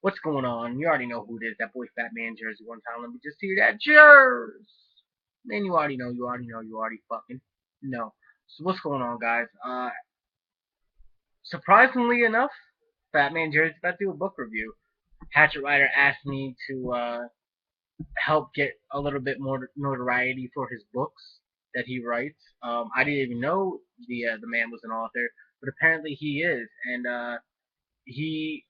What's going on? You already know who it is. That boy Fat Man Jersey one time. Let me just hear that Jers. Man, you already know. You already know. You already fucking know. So what's going on, guys? Surprisingly enough, Fat Man Jersey's about to do a book review. Hatchet Ryder asked me to help get a little bit more notoriety for his books that he writes. I didn't even know the man was an author, but apparently he is, and he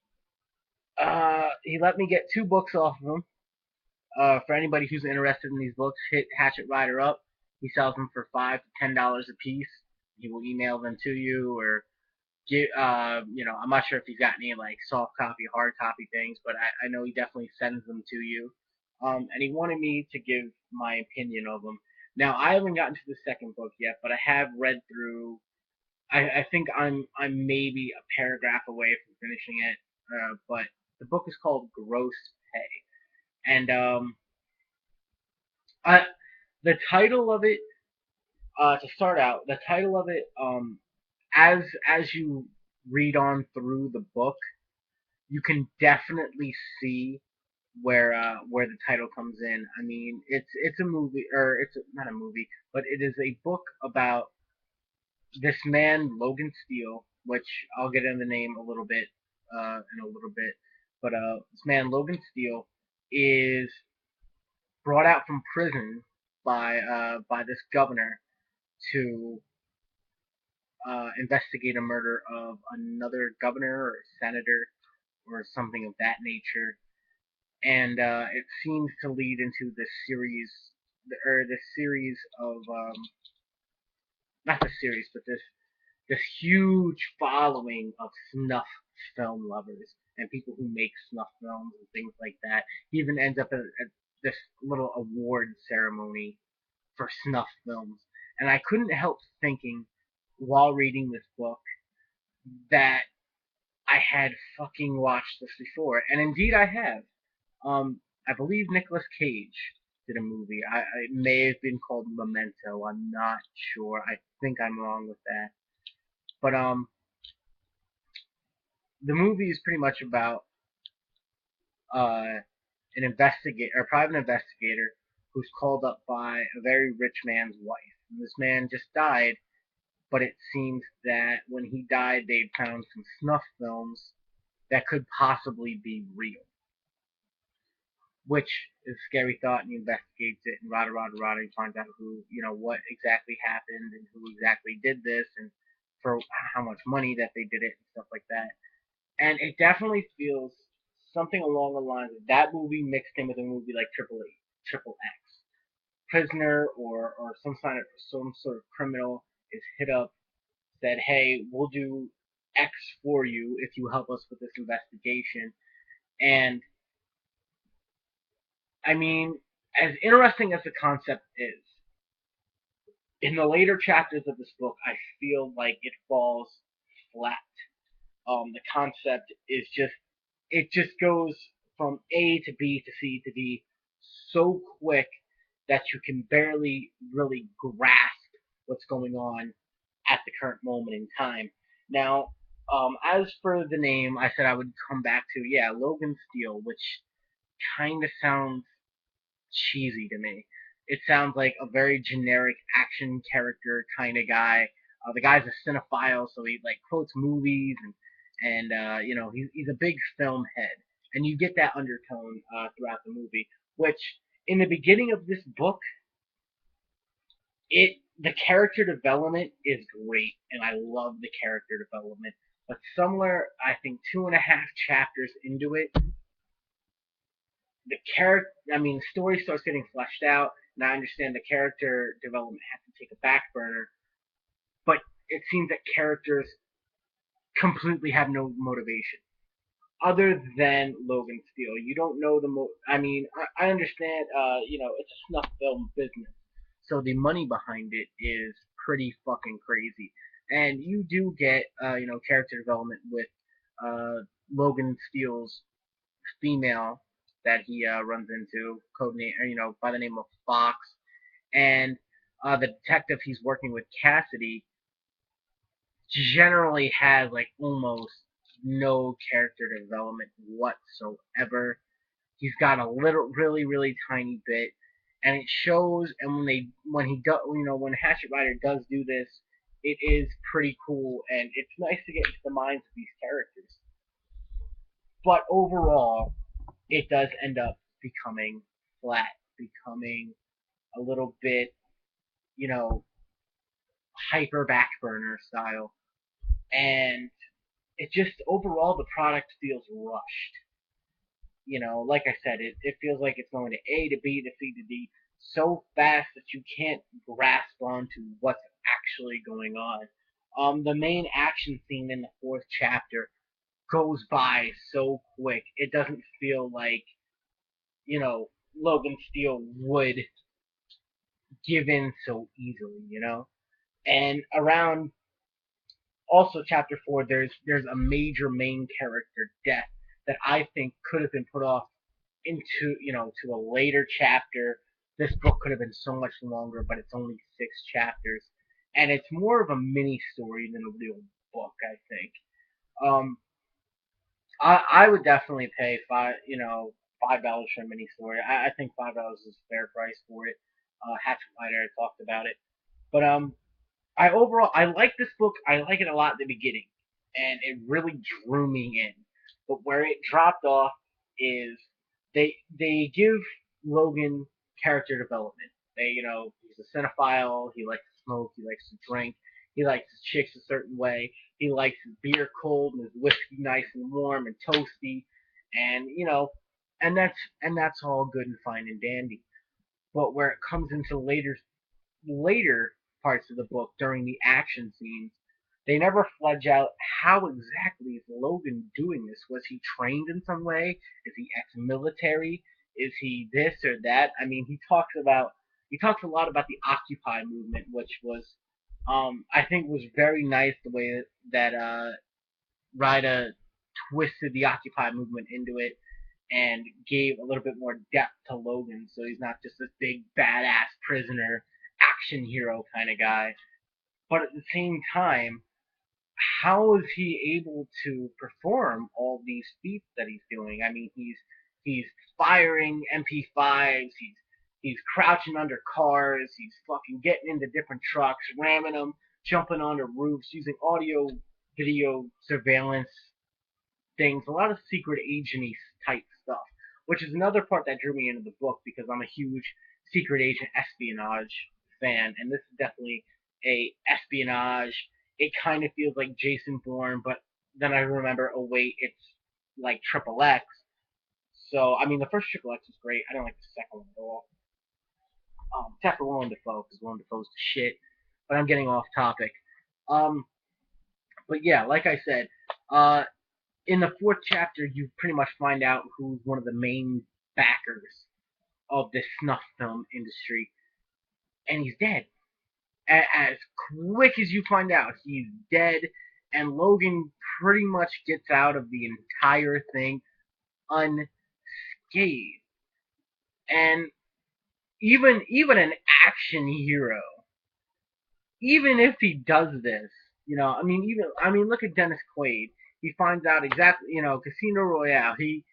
he let me get two books off of him. For anybody who's interested in these books, hit Hatchet Rider up. He sells them for $5 to $10 a piece. He will email them to you, or get I'm not sure if he's got any like soft copy, hard copy things, but I know he definitely sends them to you. And he wanted me to give my opinion of them. Now I haven't gotten to the second book yet, but I have read through. I think I'm maybe a paragraph away from finishing it. But the book is called Gross Pay, and I, the title of it, to start out, the title of it, as you read on through the book, you can definitely see where the title comes in. I mean, it's a movie, or not a movie, but it is a book about this man Logan Steele, which I'll get into the name a little bit in a little bit. But this man Logan Steele is brought out from prison by this governor to investigate a murder of another governor or senator or something of that nature, and it seems to lead into this series, or this series of not the series, but this huge following of snuff film lovers and people who make snuff films and things like that. He even ends up at this little award ceremony for snuff films, and I couldn't help thinking while reading this book that I had fucking watched this before, and indeed I have. I believe Nicolas Cage did a movie. It may have been called Memento. I'm not sure. I think I'm wrong with that. But the movie is pretty much about uh, an investigator, a private investigator, who's called up by a very rich man's wife. And this man just died, but it seems that when he died, they'd found some snuff films that could possibly be real, which is a scary thought, and he investigates it, and he finds out what exactly happened and who exactly did this, and for how much money that they did it and stuff like that. And it definitely feels something along the lines of that movie mixed in with a movie like Triple X. Prisoner or some sort of criminal is hit up, said, "Hey, we'll do X for you if you help us with this investigation." And I mean, as interesting as the concept is, in the later chapters of this book, I feel like it falls flat. The concept is it just goes from A to B to C to D so quick that you can barely really grasp what's going on at the current moment in time. Now, as for the name, I said I would come back to, yeah, Logan Steele, which kind of sounds cheesy to me. It sounds like a very generic action character kind of guy. The guy's a cinephile, so he like quotes movies, and he's a big film head, and you get that undertone throughout the movie. Which in the beginning of this book, the character development is great, and I love the character development. But somewhere, I think 2.5 chapters into it, the story starts getting fleshed out, and I understand the character development has to take a back burner, but it seems that characters completely have no motivation other than Logan Steele. You don't know I understand. It's a snuff film business, so the money behind it is pretty fucking crazy, and you do get character development with Logan Steele's female that he runs into, codename, by the name of Fox, and the detective he's working with, Cassidy, generally has like almost no character development whatsoever. He's got a little, really, really tiny bit, and it shows. And when he does, when Hatchet Rider does do this, it is pretty cool, and it's nice to get into the minds of these characters. But overall, it does end up becoming flat, becoming a little bit, you know, hyper backburner style, and it just overall the product feels rushed. Like I said, it feels like it's going to A to B to C to D so fast that you can't grasp onto what's actually going on. The main action scene in the fourth chapter goes by so quick. It doesn't feel like, Logan Steele would give in so easily. And around also chapter 4, there's a major main character death that I think could have been put off into to a later chapter. This book could have been so much longer, but it's only 6 chapters, and it's more of a mini story than a real book. I think. I would definitely pay $5 for a mini story. I think $5 is a fair price for it. Hatchet Rider talked about it, but I like this book. I like it a lot at the beginning, and it really drew me in. But where it dropped off is they give Logan character development. He's a cinephile. He likes to smoke. He likes to drink. He likes his chicks a certain way. He likes his beer cold and his whiskey nice and warm and toasty, and that's all good and fine and dandy. But where it comes into later parts of the book during the action scenes, they never fledge out how exactly is Logan doing this. Was he trained in some way? Is he ex-military? Is he this or that? I mean, he talks a lot about the Occupy movement, which was I think was very nice the way that Ryda twisted the Occupy movement into it and gave a little bit more depth to Logan, so he's not just this big badass prisoner action hero kind of guy. But at the same time, how is he able to perform all these feats that he's doing? I mean, he's firing MP5s, he's crouching under cars, he's fucking getting into different trucks, ramming them, jumping onto roofs, using audio video surveillance things, a lot of secret agency type stuff, which is another part that drew me into the book because I'm a huge secret agent espionage fan, and this is definitely a espionage. It kind of feels like Jason Bourne, but then I remember, oh wait, it's like Triple X. So I mean, the first Triple X was great. I don't like the second one at all. Except for Willem Dafoe, because Willem Dafoe's the shit. But I'm getting off topic. Um, but yeah, like I said, in the fourth chapter, you pretty much find out who's one of the main backers of this snuff film industry, and he's dead. As quick as you find out, he's dead, and Logan pretty much gets out of the entire thing unscathed. And even an action hero, even if he does this, look at Dennis Quaid. He finds out exactly, Casino Royale. He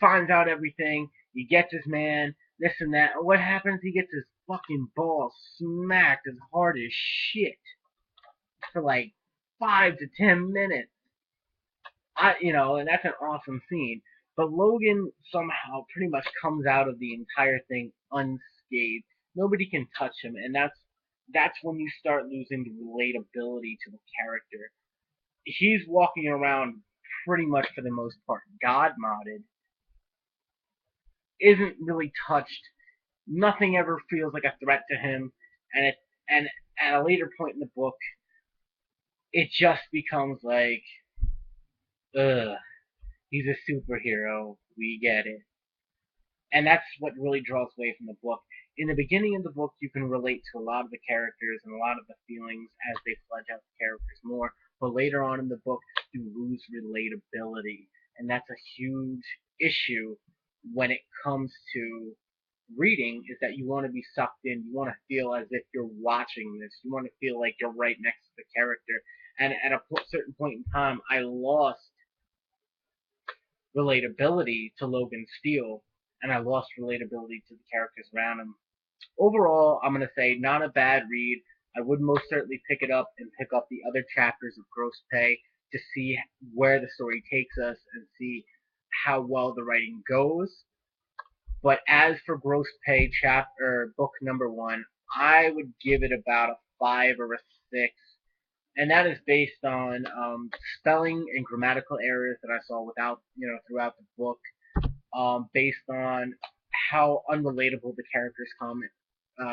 finds out everything. He gets his man, this and that. And what happens? He gets his fucking balls smacked as hard as shit for like 5 to 10 minutes. And that's an awesome scene. But Logan somehow pretty much comes out of the entire thing unscathed. Nobody can touch him, and that's when you start losing the relatability to the character. He's walking around pretty much for the most part god modded, isn't really touched. Nothing ever feels like a threat to him, and at a later point in the book, it just becomes like, ugh, he's a superhero. We get it. And that's what really draws away from the book. In the beginning of the book, you can relate to a lot of the characters and a lot of the feelings as they fledge out the characters more. But later on in the book, you lose relatability. And that's a huge issue when it comes to reading, is that you want to be sucked in. You want to feel as if you're watching this. You want to feel like you're right next to the character. And at a certain point in time, I lost relatability to Logan Steele, and I lost relatability to the characters around him. Overall, I'm gonna say not a bad read. I would most certainly pick it up and pick up the other chapters of Gross Pay to see where the story takes us and see how well the writing goes. But as for Gross Pay chapter book number one, I would give it about a 5 or a 6, and that is based on spelling and grammatical errors that I saw throughout the book, based on how unrelatable the characters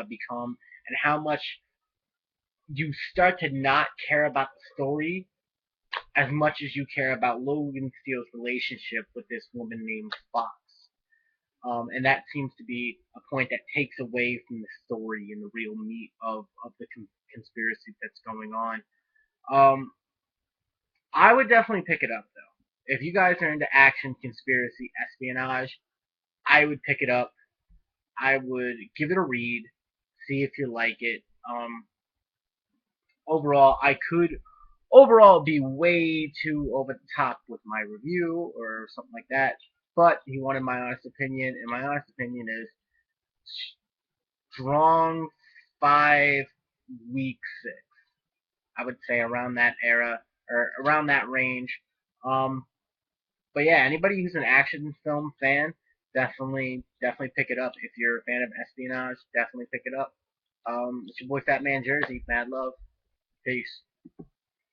become, and how much you start to not care about the story as much as you care about Logan Steele's relationship with this woman named Fox. And that seems to be a point that takes away from the story and the real meat of the conspiracy that's going on. Um, I would definitely pick it up though. If you guys are into action, conspiracy, espionage, I would pick it up. I would give it a read, see if you like it. Overall, I could overall be way too over the top with my review or something like that. But he wanted my honest opinion, and my honest opinion is strong 5 week 6. I would say around that era or around that range. Um, but yeah, anybody who's an action film fan, definitely pick it up. If you're a fan of espionage, definitely pick it up. It's your boy Fat Man Jersey. Mad love. Peace.